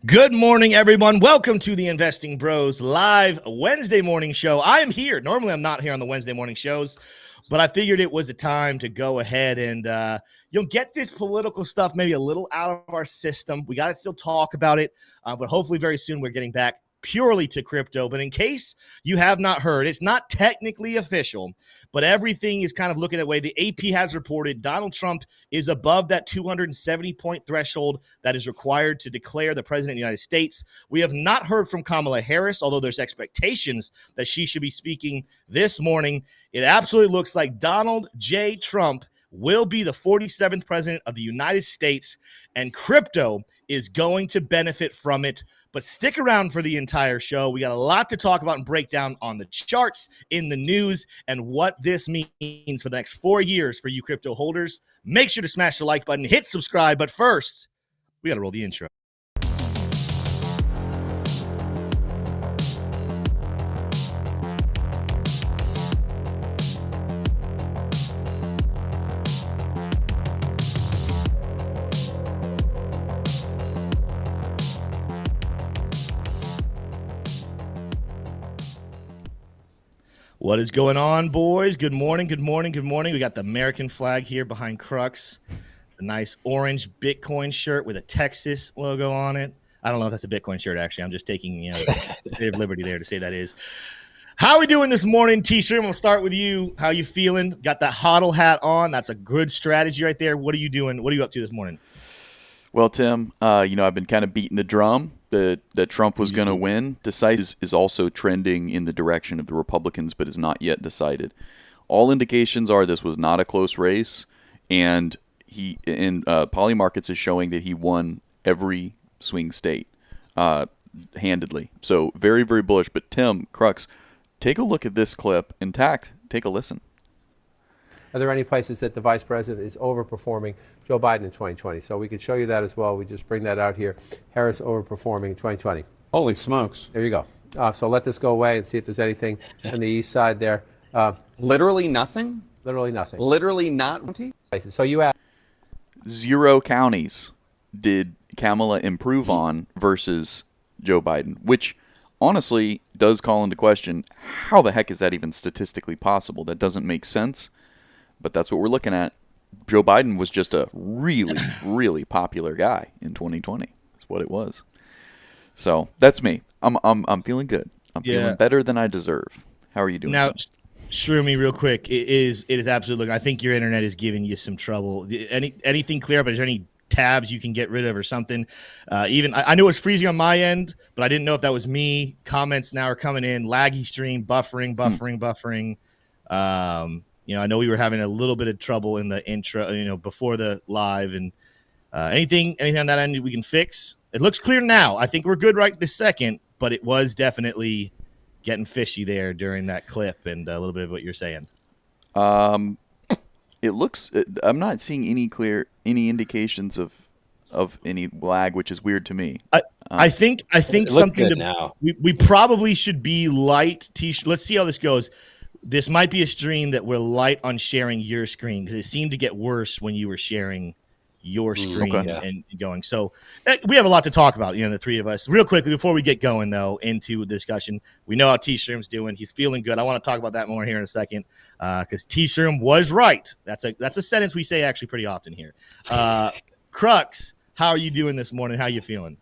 Good morning, everyone. Welcome to the Investing Bros live Wednesday morning show. I am here. Normally, I'm not here on the Wednesday morning shows, but I figured it was a time to go ahead and get this political stuff maybe a little out of our system. We got to still talk about it, but hopefully very soon we're getting back purely to crypto. But in case you have not heard, it's not technically official, but everything is kind of looking that way. The AP has reported Donald Trump is above that 270-point threshold that is required to declare the president of the United States. We have not heard from Kamala Harris, although there's expectations that she should be speaking this morning. It absolutely looks like Donald J. Trump will be the 47th president of the United States, and crypto is going to benefit from it. But stick around for the entire show. We got a lot to talk about and break down on the charts, in the news, and what this means for the next 4 years for you crypto holders. Make sure to smash the like button, hit subscribe. But first, we got to roll the intro. What is going on, boys? Good morning, good morning, good morning. We got the American flag here behind Crux, the nice orange Bitcoin shirt with a Texas logo on it. I don't know if that's a Bitcoin shirt, actually. I'm just taking creative liberty there to say that is. How are we doing this morning, T-shirt? We'll start with you. How you feeling? Got that HODL hat on. That's a good strategy right there. What are you doing? What are you up to this morning? Well, Tim, I've been kind of beating the drum that Trump was going to win. Decisive is also trending in the direction of the Republicans, but is not yet decided. All indications are this was not a close race, and Polymarkets is showing that he won every swing state handedly. So very, very bullish. But Tim, Crux, take a look at this clip intact. Take a listen. Are there any places that the vice president is overperforming Joe Biden in 2020? So we could show you that as well. We just bring that out here. Harris overperforming in 2020. Holy smokes. There you go. So let this go away and see if there's anything on the east side there. Literally nothing? Literally nothing. Literally not? So you asked. 0 counties did Kamala improve on versus Joe Biden, which honestly does call into question, how the heck is that even statistically possible? That doesn't make sense. But that's what we're looking at. Joe Biden was just a really, really popular guy in 2020. That's what it was. So that's me. I'm feeling good. I'm feeling better than I deserve. How are you doing? Now, shrew me real quick. It is absolutely. I think your internet is giving you some trouble. Anything clear? But is there any tabs you can get rid of or something? Even I knew it was freezing on my end, but I didn't know if that was me. Comments now are coming in. Laggy stream, buffering. I know we were having a little bit of trouble in the intro, before the live, and anything on that end we can fix. It looks clear now. I think we're good right this second, but it was definitely getting fishy there during that clip and a little bit of what you're saying. It looks. I'm not seeing any indications of any lag, which is weird to me. I think something to now. We probably should be light. Let's see how this goes. This might be a stream that we're light on sharing your screen because it seemed to get worse when you were sharing your screen and going. So we have a lot to talk about, the three of us. Real quickly, before we get going, though, into a discussion, we know how T-Shroom's doing. He's feeling good. I want to talk about that more here in a second because T-Shroom was right. That's a sentence we say actually pretty often here. Crux, how are you doing this morning? How are you feeling?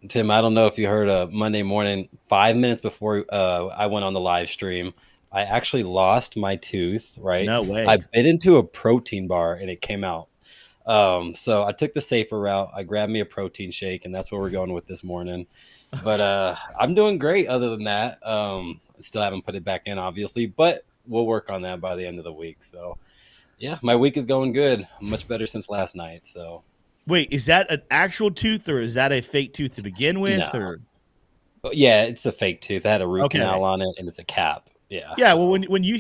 Tim, I don't know if you heard Monday morning, 5 minutes before I went on the live stream, I actually lost my tooth, right? No way. I bit into a protein bar and it came out. So I took the safer route. I grabbed me a protein shake, and that's what we're going with this morning. But I'm doing great other than that. Still haven't put it back in, obviously, but we'll work on that by the end of the week. So, yeah, my week is going good. Much better since last night. So, wait, is that an actual tooth or is that a fake tooth to begin with? No. Or yeah, it's a fake tooth. I had a root canal on it, and it's a cap. Yeah. Yeah. Well, when you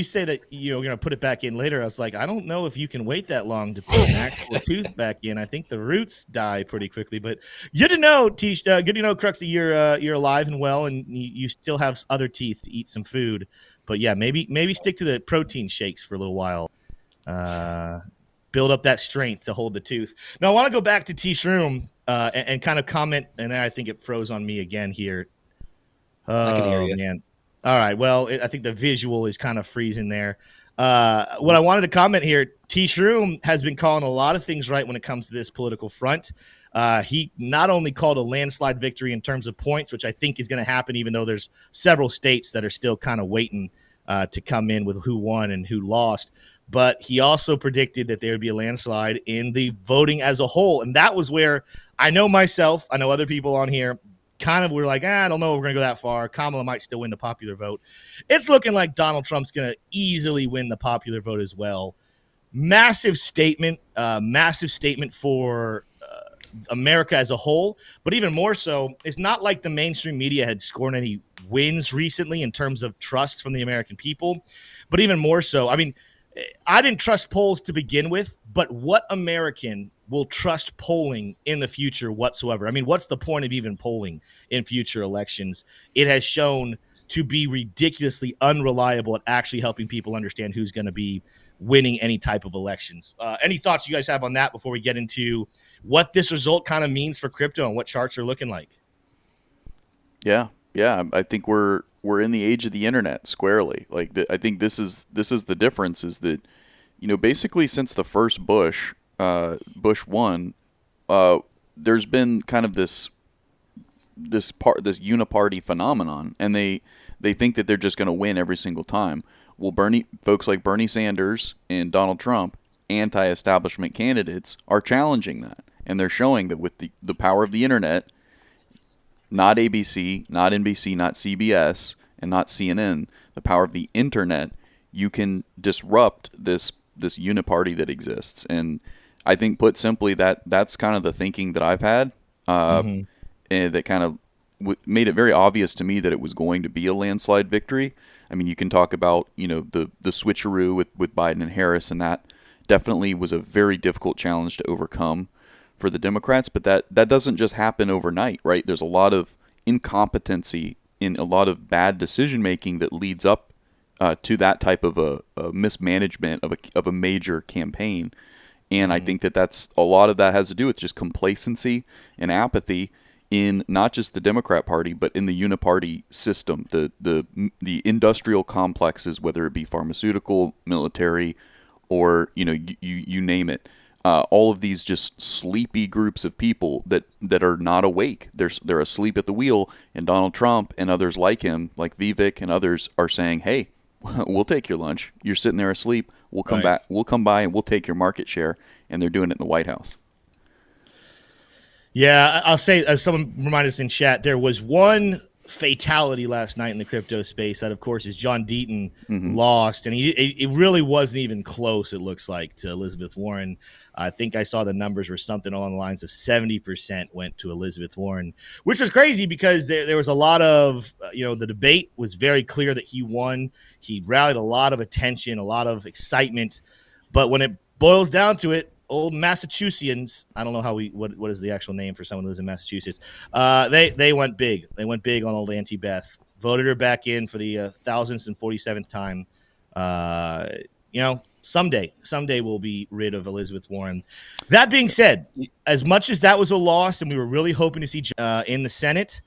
say that you're going to put it back in later, I was like, I don't know if you can wait that long to put an actual tooth back in. I think the roots die pretty quickly. But good to know, Tish. Good to know, Crux, that you're alive and well, and you still have other teeth to eat some food. But yeah, maybe stick to the protein shakes for a little while. Build up that strength to hold the tooth. Now I want to go back to T-Shroom. and kind of comment. And I think it froze on me again here. I can hear Oh, you. man. All right. Well, I think the visual is kind of freezing there. What I wanted to comment here, T. Shroom has been calling a lot of things right when it comes to this political front. He not only called a landslide victory in terms of points, which I think is going to happen, even though there's several states that are still kind of waiting to come in with who won and who lost. But he also predicted that there would be a landslide in the voting as a whole. And that was where I know myself, I know other people on here, kind of were like, I don't know if we're going to go that far. Kamala might still win the popular vote. It's looking like Donald Trump's going to easily win the popular vote as well. Massive statement for America as a whole. But even more so, it's not like the mainstream media had scored any wins recently in terms of trust from the American people. But even more so, I mean, I didn't trust polls to begin with, but what American will trust polling in the future whatsoever? I mean, what's the point of even polling in future elections? It has shown to be ridiculously unreliable at actually helping people understand who's going to be winning any type of elections. Any thoughts you guys have on that before we get into what this result kind of means for crypto and what charts are looking like? Yeah. I think we're in the age of the internet squarely. Like I think this is the difference is that, basically since the first Bush won, there's been kind of this uniparty phenomenon, and they think that they're just going to win every single time. Well, folks like Bernie Sanders and Donald Trump, anti-establishment candidates, are challenging that, and they're showing that with the power of the internet, not ABC, not NBC, not CBS, and not CNN, the power of the internet, you can disrupt this uniparty that exists. And I think, put simply, that's kind of the thinking that I've had, and that kind of made it very obvious to me that it was going to be a landslide victory. I mean, you can talk about, the switcheroo with Biden and Harris, and that definitely was a very difficult challenge to overcome for the Democrats, but that doesn't just happen overnight, right? There's a lot of incompetency in a lot of bad decision making that leads up to that type of a mismanagement of a major campaign, and I think that's a lot of that has to do with just complacency and apathy in not just the Democrat Party, but in the uniparty system, the industrial complexes, whether it be pharmaceutical, military, or you name it. All of these just sleepy groups of people that are not awake. They're asleep at the wheel, and Donald Trump and others like him, like Vivek and others, are saying, "Hey, we'll take your lunch. You're sitting there asleep. We'll come back. We'll come by and we'll take your market share." And they're doing it in the White House. Yeah, I'll say, someone reminded us in chat, there was one fatality last night in the crypto space that, of course, is John Deaton lost, and it really wasn't even close, it looks like, to Elizabeth Warren. I think I saw the numbers were something along the lines of 70% went to Elizabeth Warren, which was crazy because there was a lot of, the debate was very clear that he won. He rallied a lot of attention, a lot of excitement, but when it boils down to it, old Massachusettsians, I don't know what is the actual name for someone who lives in Massachusetts. They went big. They went big on old Auntie Beth. Voted her back in for the 1,047th time. Someday we'll be rid of Elizabeth Warren. That being said, as much as that was a loss and we were really hoping to see in the Senate,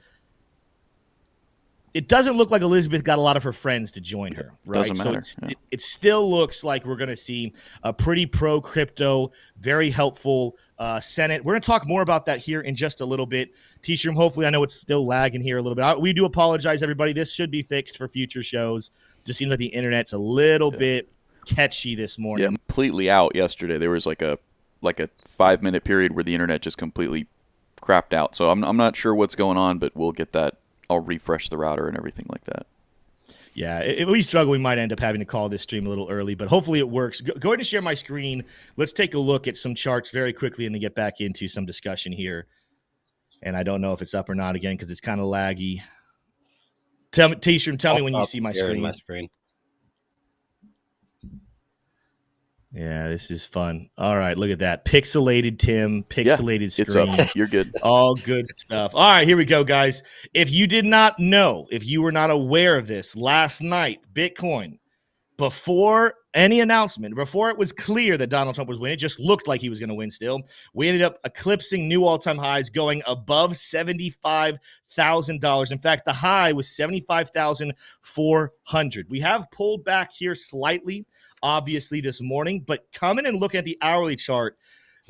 it doesn't look like Elizabeth got a lot of her friends to join her, right? Doesn't matter. It still looks like we're going to see a pretty pro-crypto, very helpful Senate. We're going to talk more about that here in just a little bit. T-Shroom, hopefully, I know it's still lagging here a little bit. We do apologize, everybody. This should be fixed for future shows. Just seems like the internet's a little bit catchy this morning. Yeah, completely out yesterday. There was like a 5-minute period where the internet just completely crapped out. So I'm not sure what's going on, but we'll get that. I'll refresh the router and everything like that. Yeah, if we struggle, we might end up having to call this stream a little early, but hopefully it works. Go ahead and share my screen. Let's take a look at some charts very quickly and then get back into some discussion here. And I don't know if it's up or not again because it's kind of laggy. Tell me when you see my screen. Yeah, this is fun. All right, look at that. Pixelated Tim, pixelated screen. It's up. You're good. All good stuff. All right, here we go, guys. If you did not know, if you were not aware of this, last night, Bitcoin before any announcement, before it was clear that Donald Trump was winning, it just looked like he was going to win still. We ended up eclipsing new all-time highs, going above $75,000. In fact, the high was $75,400. We have pulled back here slightly, obviously, this morning, but coming and looking at the hourly chart,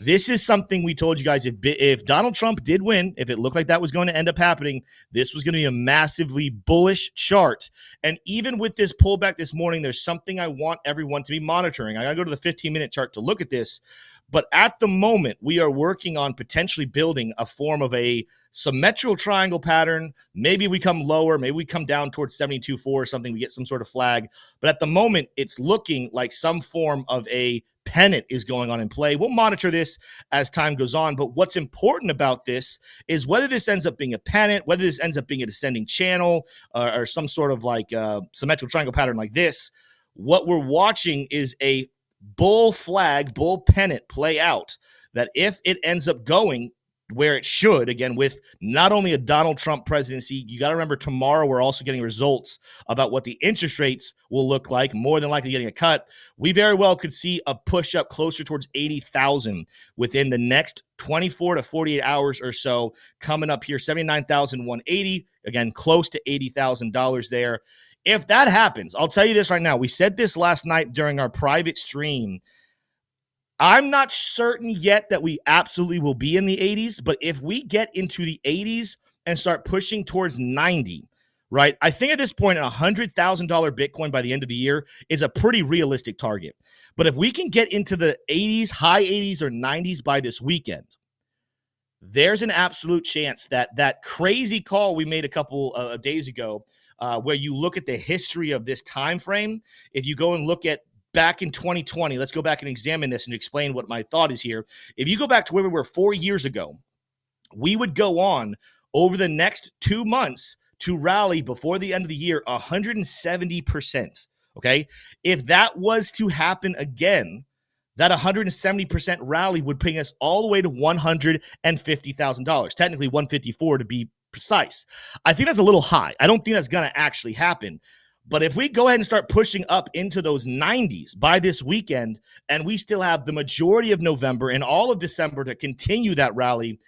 this is something we told you guys. If Donald Trump did win, if it looked like that was going to end up happening, this was going to be a massively bullish chart. And even with this pullback this morning, there's something I want everyone to be monitoring. I got to go to the 15-minute chart to look at this. But at the moment, we are working on potentially building a form of a symmetrical triangle pattern. Maybe we come lower. Maybe we come down towards 72.4 or something. We get some sort of flag. But at the moment, it's looking like some form of a pennant is going on in play. We'll monitor this as time goes on, but what's important about this is whether this ends up being a pennant, whether this ends up being a descending channel, or some sort of like symmetrical triangle pattern like this. What we're watching is a bull flag, bull pennant play out, that if it ends up going where it should, again, with not only a Donald Trump presidency, you got to remember tomorrow we're also getting results about what the interest rates will look like, more than likely getting a cut. We very well could see a push up closer towards 80,000 within the next 24 to 48 hours or so, coming up here, 79,180, again, close to $80,000 there. If that happens, I'll tell you this right now. We said this last night during our private stream. I'm not certain yet that we absolutely will be in the 80s, but if we get into the 80s and start pushing towards 90, right? I think at this point, a $100,000 Bitcoin by the end of the year is a pretty realistic target. But if we can get into the 80s, high 80s or 90s by this weekend, there's an absolute chance that that crazy call we made a couple of days ago, where you look at the history of this time frame, if you go and look at back in 2020, let's go back and examine this and explain what my thought is here. If you go back to where we were 4 years ago, we would go on over the next 2 months to rally before the end of the year 170%. Okay. If that was to happen again, that 170% rally would bring us all the way to $150,000, technically 154 to be precise. I think that's a little high. I don't think that's going to actually happen. But if we go ahead and start pushing up into those 90s by this weekend, and we still have the majority of November and all of December to continue that rally,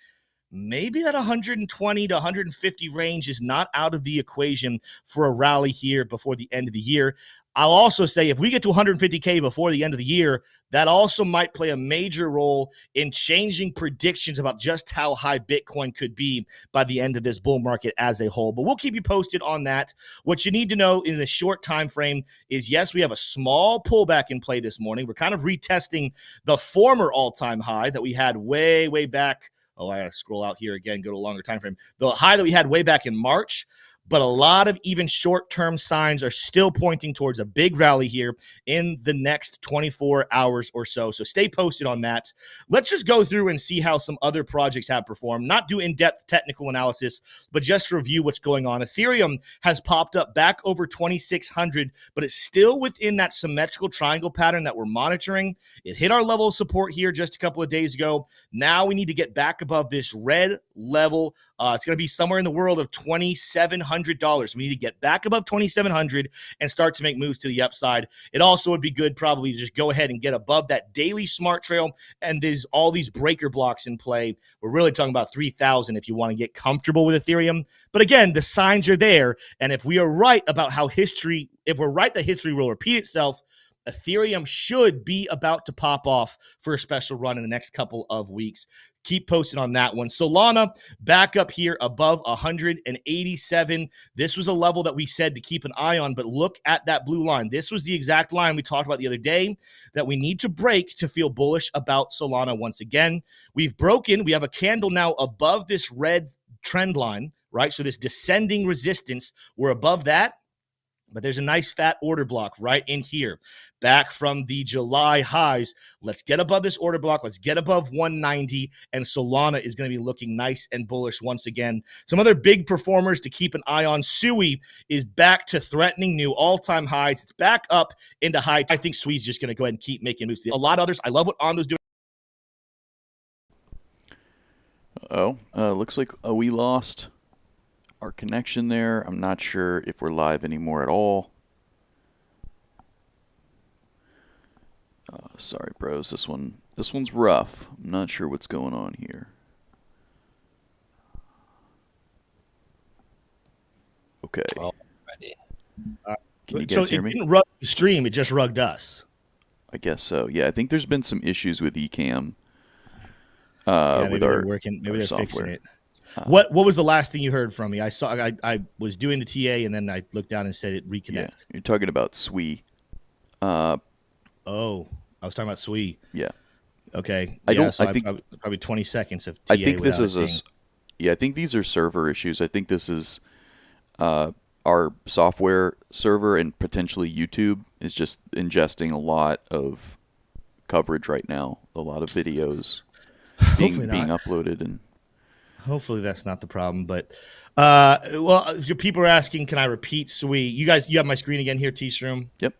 maybe that 120 to 150 range is not out of the equation for a rally here before the end of the year. I'll also say if we get to 150K before the end of the year, that also might play a major role in changing predictions about just how high Bitcoin could be by the end of this bull market as a whole. But we'll keep you posted on that. What you need to know in the short time frame is, yes, we have a small pullback in play this morning. We're kind of retesting the former all-time high that we had way, way back. Oh, I got to scroll out here again, go to a longer time frame. The high that we had way back in March. But a lot of even short-term signs are still pointing towards a big rally here in the next 24 hours or so. So stay posted on that. Let's just go through and see how some other projects have performed. Not do in-depth technical analysis, but just review what's going on. Ethereum has popped up back over 2,600, but it's still within that symmetrical triangle pattern that we're monitoring. It hit our level of support here just a couple of days ago. Now we need to get back above this red level. It's going to be somewhere in the world of $2,700. We need to get back above 2,700 and start to make moves to the upside. It also would be good probably to just go ahead and get above that daily smart trail, and there's all these breaker blocks in play. We're really talking about 3,000 if you want to get comfortable with Ethereum. But again, the signs are there, and if we are right about how history, if we're right that history will repeat itself, Ethereum should be about to pop off for a special run in the next couple of weeks. Keep posted on that one. Solana back up here above 187. This was a level that we said to keep an eye on, but look at that blue line. This was the exact line we talked about the other day that we need to break to feel bullish about Solana once again. We've broken. We have a candle now above this red trend line, right? So this descending resistance, we're above that. But there's a nice fat order block right in here, back from the July highs. Let's get above this order block. Let's get above 190, and Solana is going to be looking nice and bullish once again. Some other big performers to keep an eye on. Sui is back to threatening new all-time highs. It's back up into high. I think Sui's just going to go ahead and keep making moves. A lot of others. I love what Ando's doing. Looks like we lost our connection there. I'm not sure if we're live anymore at all. Sorry, bros. This one's rough. I'm not sure what's going on here. Okay. Alrighty. Can you So guys hear it me? didn't rug the stream; it just rugged us. I guess so. Yeah, I think there's been some issues with Ecamm. Yeah, with maybe our they're working. Maybe our they're software. fixing it. What was the last thing you heard from me? I was doing the TA and then I looked down and said it Yeah, reconnect. you're talking about SWE. Oh, I was talking about SWE. Yeah. Okay. I don't- So I think- probably 20 seconds of TA. I think this without is it a. Yeah, I think these are server issues. I think this is our software server and potentially YouTube is just ingesting a lot of coverage right now. A lot of videos Hopefully being not. uploaded and. Hopefully that's not the problem. But well, if people are asking, can I repeat SWE? You have my screen again here, T-Shroom. Yep.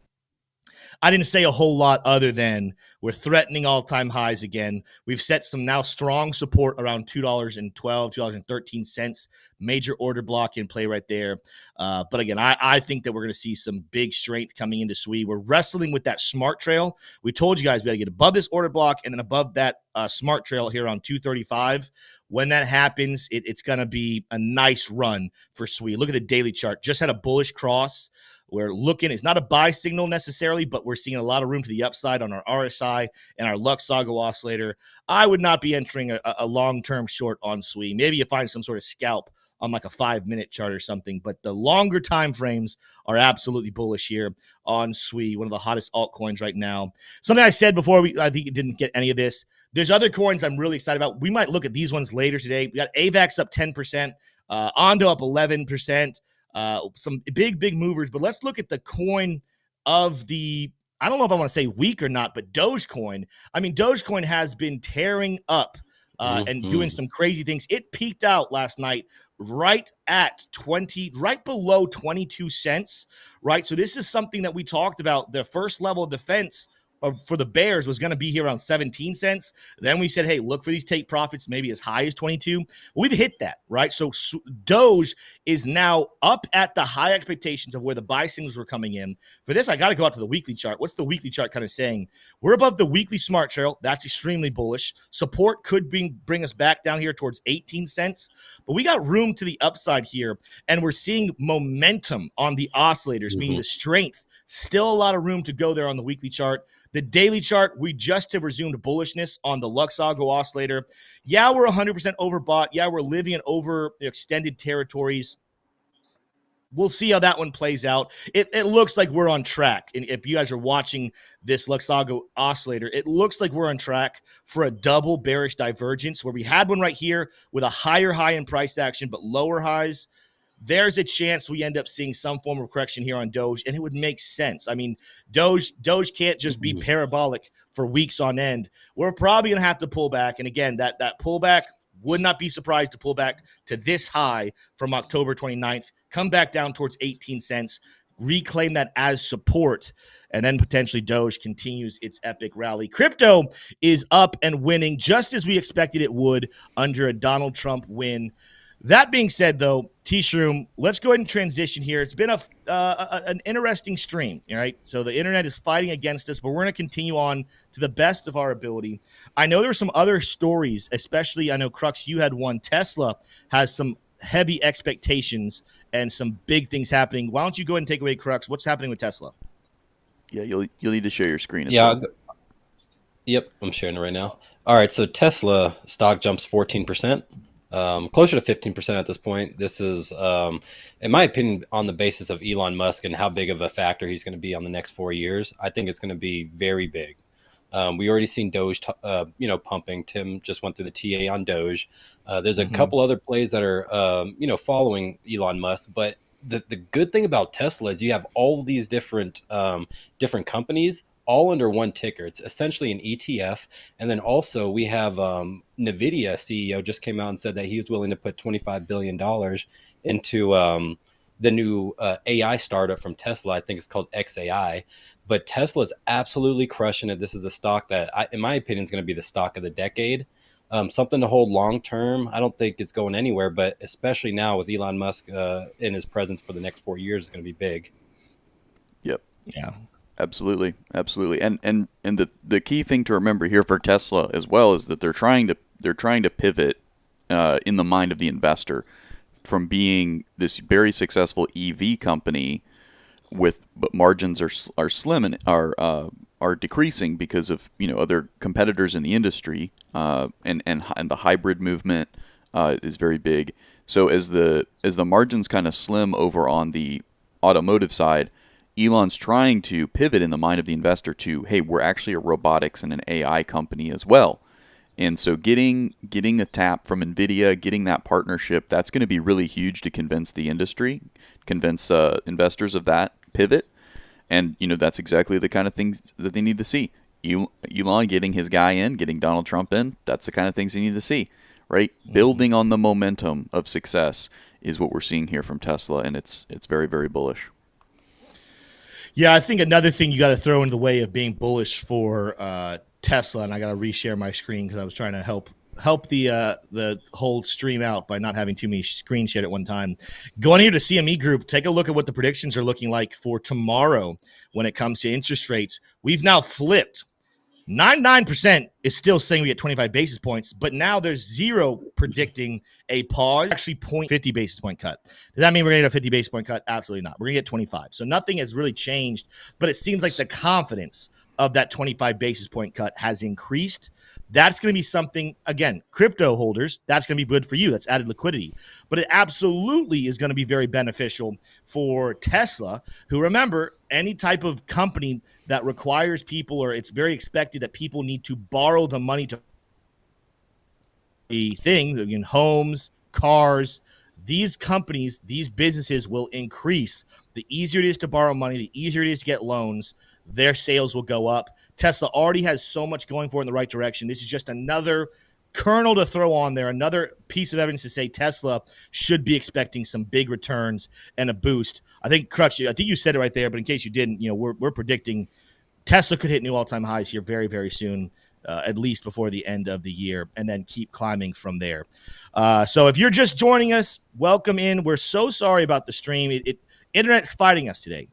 I didn't say a whole lot other than we're threatening all-time highs again. We've set some now strong support around $2.12, $2.13. Major order block in play right there. But again, I think that we're going to see some big strength coming into SWE. We're wrestling with that smart trail. We told you guys we got to get above this order block and then above that smart trail here on 235. When that happens, it's going to be a nice run for SWE. Look at the daily chart. Just had a bullish cross. We're looking, it's not a buy signal necessarily, but we're seeing a lot of room to the upside on our RSI and our Luxago oscillator. I would not be entering a long-term short on SWE. Maybe you find some sort of scalp on like a 5-minute chart or something, but the longer time frames are absolutely bullish here on SWE, one of the hottest altcoins right now. Something I said before, I think you didn't get any of this. There's other coins I'm really excited about. We might look at these ones later today. We got AVAX up 10%, Ondo up 11%. Some big movers, but let's look at the coin of the, I don't know if I want to say week or not, but Dogecoin. I mean, Dogecoin has been tearing up and doing some crazy things. It peaked out last night right at 20, right below 22 cents, right? So this is something that we talked about. The first level of defense for the bears was going to be here around 17 cents. Then we said, hey, look for these take profits, maybe as high as 22. We've hit that, right? So Doge is now up at the high expectations of where the buy signals were coming in. For this, I got to go out to the weekly chart. What's the weekly chart kind of saying? We're above the weekly smart trail. That's extremely bullish. Support could bring us back down here towards 18 cents, but we got room to the upside here, and we're seeing momentum on the oscillators, meaning the strength. Still a lot of room to go there on the weekly chart. The daily chart, we just have resumed bullishness on the Luxago oscillator. Yeah, we're 100% overbought. Yeah, we're living in over extended territories. We'll see how that one plays out. It looks like we're on track. And if you guys are watching this Luxago oscillator, it looks like we're on track for a double bearish divergence where we had one right here with a higher high in price action, but lower highs. There's a chance we end up seeing some form of correction here on Doge, and it would make sense. I mean, Doge can't just be parabolic for weeks on end. We're probably going to have to pull back. And again, that pullback, would not be surprised to pull back to this high from October 29th, come back down towards 18 cents, reclaim that as support, and then potentially Doge continues its epic rally. Crypto is up and winning just as we expected it would under a Donald Trump win. That being said, though, T-Shroom, let's go ahead and transition here. It's been an interesting stream, all right? So the internet is fighting against us, but we're going to continue on to the best of our ability. I know there's some other stories, especially I know, Crux, you had one. Tesla has some heavy expectations and some big things happening. Why don't you go ahead and take away, Crux? What's happening with Tesla? Yeah, you'll need to share your screen as well. Yep, I'm sharing it right now. All right, so Tesla stock jumps 14%. Closer to 15% at this point. This is, in my opinion, on the basis of Elon Musk and how big of a factor he's going to be on the next 4 years. I think it's going to be very big. We already seen Doge, pumping. Tim just went through the TA on Doge. There's a couple other plays that are, following Elon Musk. But the good thing about Tesla is you have all of these different companies all under one ticker. It's essentially an ETF. And then also we have NVIDIA CEO just came out and said that he was willing to put $25 billion into the new AI startup from Tesla. I think it's called XAI. But Tesla's absolutely crushing it. This is a stock that, in my opinion, is going to be the stock of the decade. Something to hold long term. I don't think it's going anywhere, but especially now with Elon Musk in his presence for the next 4 years is going to be big. Yep. Yeah. Absolutely, absolutely. And the key thing to remember here for Tesla as well is that they're trying to pivot in the mind of the investor from being this very successful EV company but margins are slim and are decreasing because of other competitors in the industry, and the hybrid movement is very big. So as the margins kind of slim over on the automotive side, Elon's trying to pivot in the mind of the investor to, hey, we're actually a robotics and an AI company as well. And so getting a tap from NVIDIA, getting that partnership, that's going to be really huge to convince the industry, convince investors of that pivot. And, that's exactly the kind of things that they need to see. Elon getting his guy in, getting Donald Trump in, that's the kind of things you need to see, right? Mm-hmm. Building on the momentum of success is what we're seeing here from Tesla, and it's very, very bullish. Yeah, I think another thing you got to throw in the way of being bullish for Tesla, and I got to reshare my screen because I was trying to help the whole stream out by not having too many screen shared at one time. Go on here to CME Group, take a look at what the predictions are looking like for tomorrow when it comes to interest rates. We've now flipped. 99% is still saying we get 25 basis points, but now there's zero predicting a pause, actually 50 basis point cut. Does that mean we're going to get a 50 basis point cut? Absolutely not. We're going to get 25. So nothing has really changed, but it seems like the confidence of that 25 basis point cut has increased. That's going to be something, again, crypto holders, that's going to be good for you. That's added liquidity. But it absolutely is going to be very beneficial for Tesla, who, remember, any type of company that requires people, or it's very expected that people need to borrow the money to things, again, homes, cars, these companies, these businesses will increase. The easier it is to borrow money, the easier it is to get loans, their sales will go up. Tesla already has so much going for it in the right direction. This is just another kernel to throw on there, another piece of evidence to say Tesla should be expecting some big returns and a boost. I think, Crutch, I think you said it right there, but in case you didn't, we're predicting Tesla could hit new all-time highs here very, very soon, at least before the end of the year, and then keep climbing from there. So if you're just joining us, welcome in. We're so sorry about the stream. Internet's fighting us today.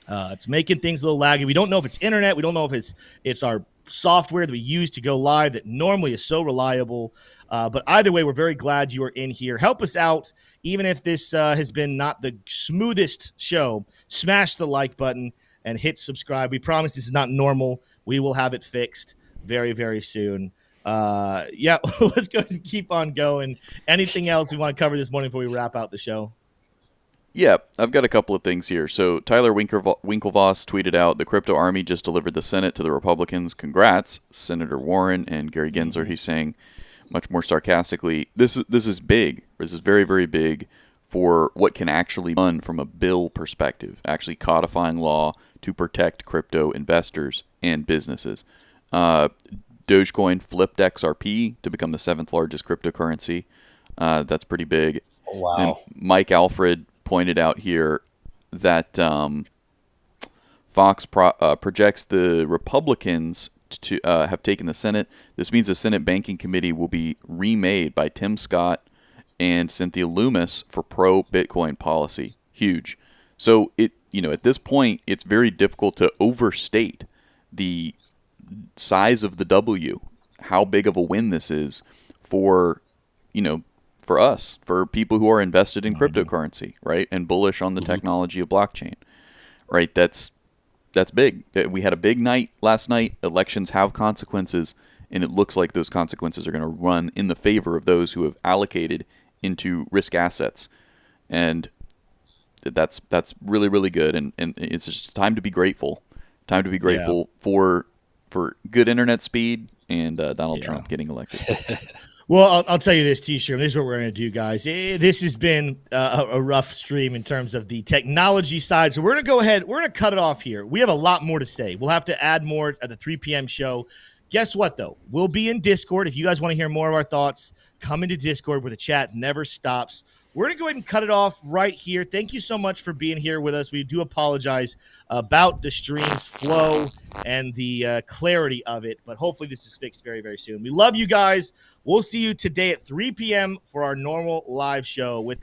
It's making things a little laggy. We don't know if it's internet. We don't know if it's our software that we use to go live that normally is so reliable. But either way, we're very glad you are in here. Help us out. Even if this has been not the smoothest show, smash the like button and hit subscribe. We promise this is not normal. We will have it fixed very, very soon. Yeah, let's go ahead and keep on going. Anything else we want to cover this morning before we wrap out the show? Yeah, I've got a couple of things here. So Tyler Winklevoss tweeted out, the crypto army just delivered the Senate to the Republicans. Congrats, Senator Warren and Gary Gensler. He's saying much more sarcastically, this is big. This is very, very big for what can actually be done from a bill perspective, actually codifying law to protect crypto investors and businesses. Dogecoin flipped XRP to become the 7th largest cryptocurrency. That's pretty big. Wow. And Mike Alfred pointed out here that Fox projects the Republicans to have taken the Senate. This means the Senate Banking Committee will be remade by Tim Scott and Cynthia Loomis for pro-Bitcoin policy. Huge. So at this point, it's very difficult to overstate the size of the W, how big of a win this is for us, for people who are invested in cryptocurrency, right, and bullish on the technology of blockchain, right? That's big. We had a big night last night. Elections have consequences, and it looks like those consequences are going to run in the favor of those who have allocated into risk assets, and that's really, really good. And it's just time to be grateful. Time to be grateful for good internet speed and Donald Trump getting elected. Well, I'll tell you this, T-Shirt. This is what we're going to do, guys. This has been a rough stream in terms of the technology side. So we're going to go ahead. We're going to cut it off here. We have a lot more to say. We'll have to add more at the 3 p.m. show. Guess what, though? We'll be in Discord. If you guys want to hear more of our thoughts, come into Discord where the chat never stops. We're going to go ahead and cut it off right here. Thank you so much for being here with us. We do apologize about the stream's flow and the clarity of it, but hopefully this is fixed very, very soon. We love you guys. We'll see you today at 3 p.m. for our normal live show with